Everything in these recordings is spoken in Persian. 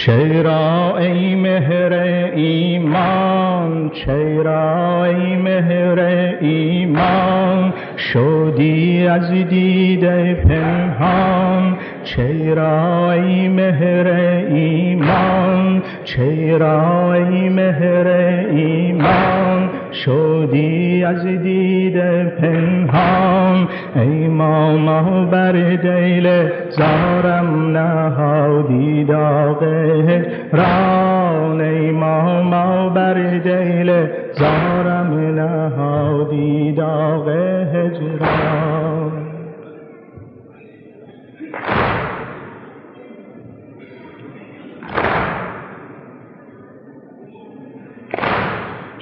چرا ای مهر ایمان، چرا ای مهر ایمان شدی از دیده پنهان؟ چرا ای مهر ایمان، چرا ای مهر ایمان شدی از دیده پنهان؟ ای ماما بر دل زارم نهادی داغ هجران، ای ماما بر دل زارم نهادی داغ هجران.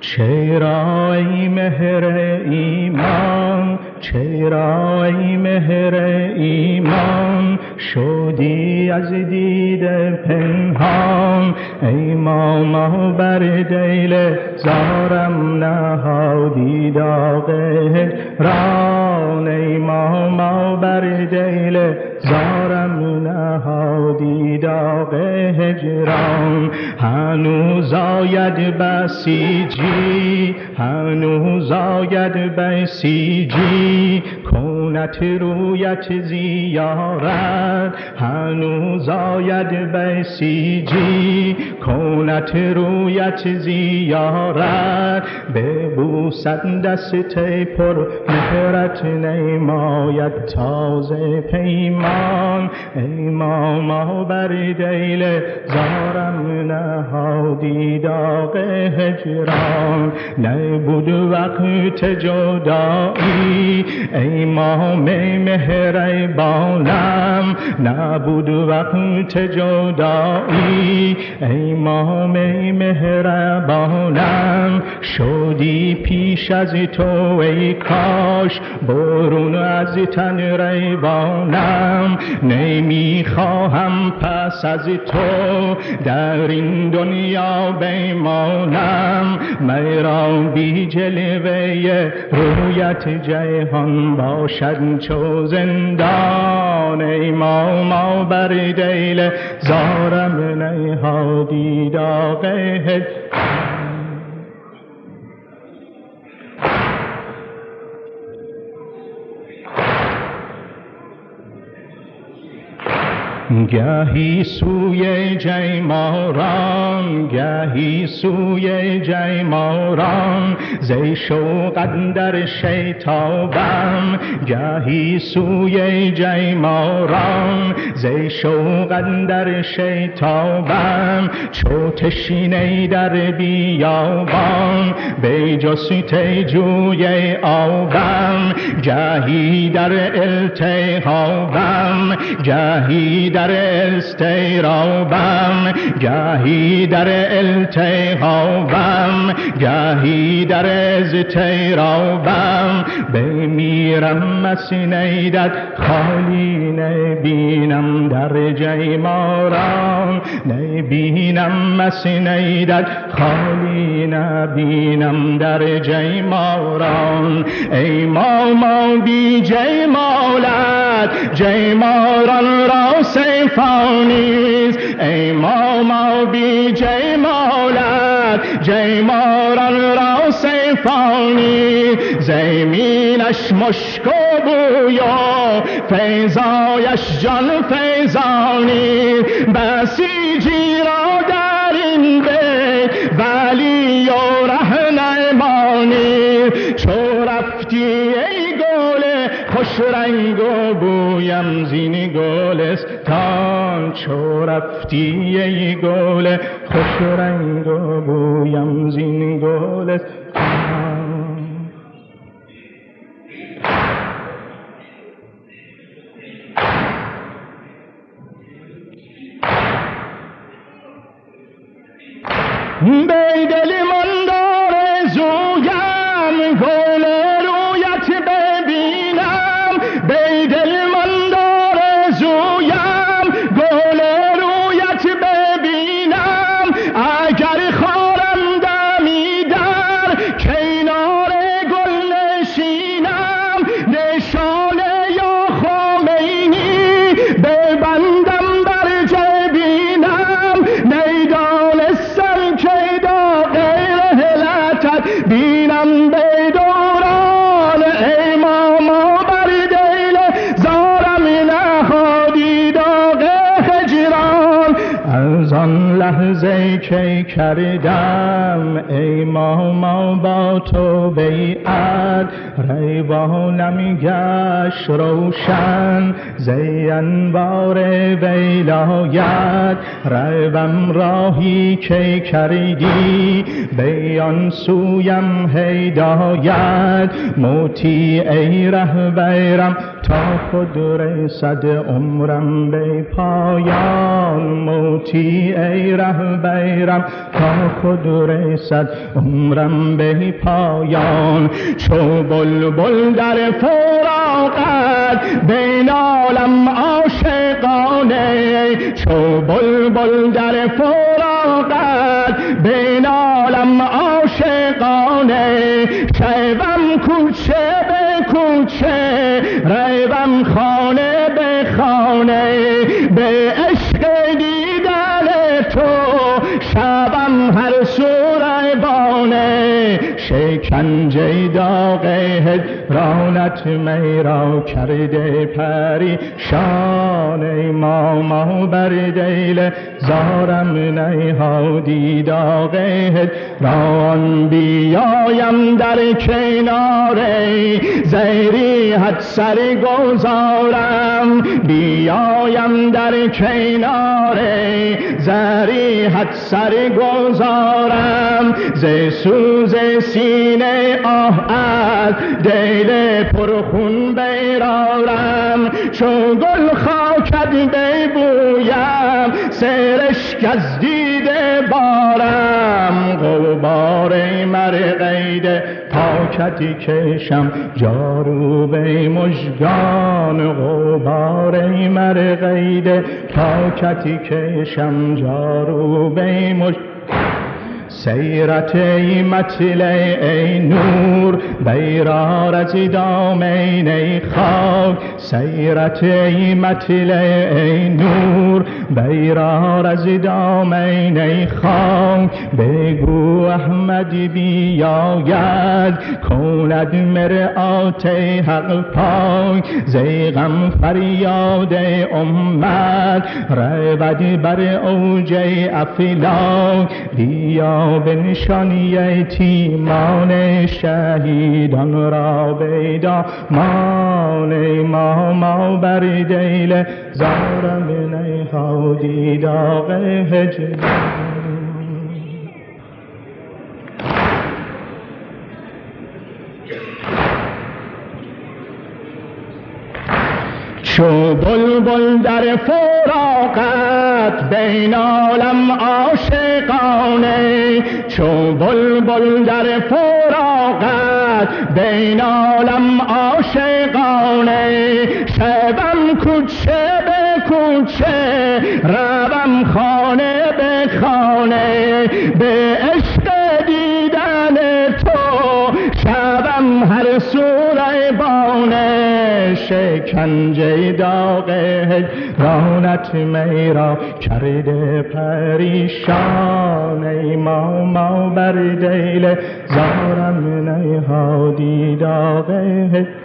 چرا ای مهر ایمان، چرا ای مهر ایمان شدی از دیده پنهان؟ ای ماما بر دل زارم نهادی داغ هجران، ای ماما بر دل زارم نهادی داغ هجران. هنوز آید بسیجی، هنوز آید بسیجی کونت رویت زیارت، هنوز آید بسیجی کونت رویت زیارت. ببوسد دست پر مهرت نماید تازه پیمان، ای ماما بر دل زارم نهادی داغ هجران. نبود وقت جدایی ای مام مهربانم، نبود وقت جدایی ای مام مهربانم. شدی پیش از تو ای کاش برون از تن ریبانم. نمیخواهم پس از تو در این دنیا بمانم، مرا بی جلوه رویت جهان باشد چو زندان. ای ماما بر دل زارم نهادی داغ هجران. گهی سوی جیماران، گهی سوی جیماران زی شوق در شیطابم، گهی سوی جیماران زی شوق در شیطابم. چو تشنه در بیابان به جست جوی آبم، گهی در التهابم گهی در استیرابم، گهی در التهابم گهی در استیرابم. بمیرم مسنیدت خالی نبینم در جیماران، نبینم مسنیدت خالی نبینم در جیماران. ای ماما بی جیمالت جیماران را سیفانیز، ای ماما بی جیمالت جیماران را سیفانی. زمینش مشک و بویا فیضایش جان فیضانی. بسیجی را در این بیت ولی و رهنمانی. چو رفتی ای گل خوش رنگ و بویم زین گلستان، چو رفتی ای گل خوش رنگ و بویم زین گلستان. به دل من دار زویم گل رویت ببینم، به دل من دار زویم گل رویت ببینم. اگر خارم دمی در کی لحظه که کردم امام با تو بیعت روانم گشت روشن زی انوار ولایت روم راهی که کردی بیان سویم هدایت مطیع ای رهبرم تا خود رسد عمرم به پایان مطیع ای رهبرم تا خود رسد عمرم به پایان چو بلبل در فراقت بین عالم عاشقانه چو بلبل در فراقت بین عالم عاشقانه شوم کوچه به کوچه روم خانه به خانه به عشق دیدن تو شبم هر سوربانه شکنجه داغ هجرانت میرا کرده پریشان امام بر دل زارم نهادی داغ هجران بیایم در کناره زیری حد سر گذارم بیایم در کناره زری حد سر گذارم ز سوز سینه آه از دل پرخون بیرارم چون گل خاکت ببویم سرشک از دیده بارم غبار مرقید پاکتی کشم جارو به مژگان غبار مرقید پاکتی کشم جارو به مژگان سیرت ای مطلع ای نور بیرار از دامین ای خاک سیرت ای مطلع ای نور بیرار از دامین ای خاک بگو احمد بیاید کند مرآت حق پاک زیغم فریاد امت رود بر اوج افلاک بیا به نشانی یتیمان شهیدان را بیدامان امام بر دل زارم نهادی داغ هجران چو بلبل در فراقت بین عالم عاشقانه چو بلبل در فراقت بین عالم عاشقانه شبم کوچه به کوچه روم خانه به خانه به عشق دیدن تو شبم هر سوربانه شکنجه داغ هجرانت میرا کرده پریشان امام بر دل زارم نهادی داغ هجران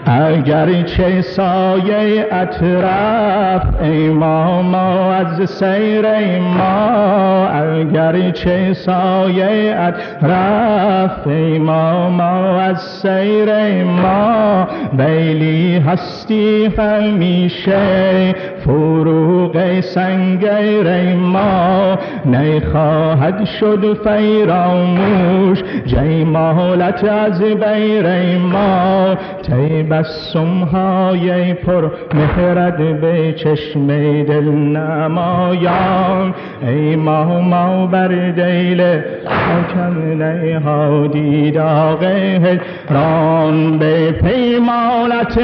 اگر چه سایه اطراف امام از سیر ما اگر چه سایه اطراف امام از سیر ما بیلی هستی همیشه فروغ سنگر ما نخواهد شد فراموش جمالت از بیر ما تبسم های پر مهرت به چشم دل نمایان امام بر دل حاکم نهادی داغ هجران به پیمانت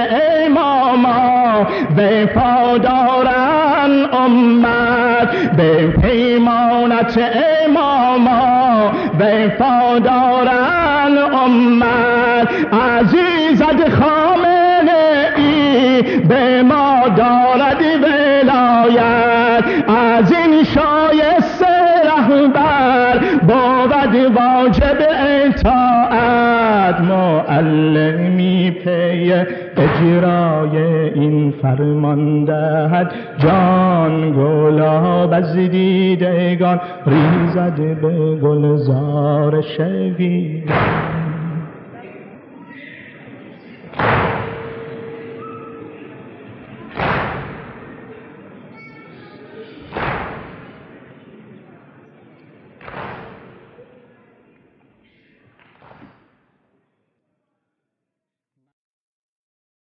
اماما وفاداران امت به پیمانت اماما وفاداران امت عزیزت خامنه ای به ما دارد ولایت از این شایسته رهبر بود واجب اطاعت معلمی پی اجرای این فرمان دهد. جان گلاب از دیدگان ریزد به گلزار شوید.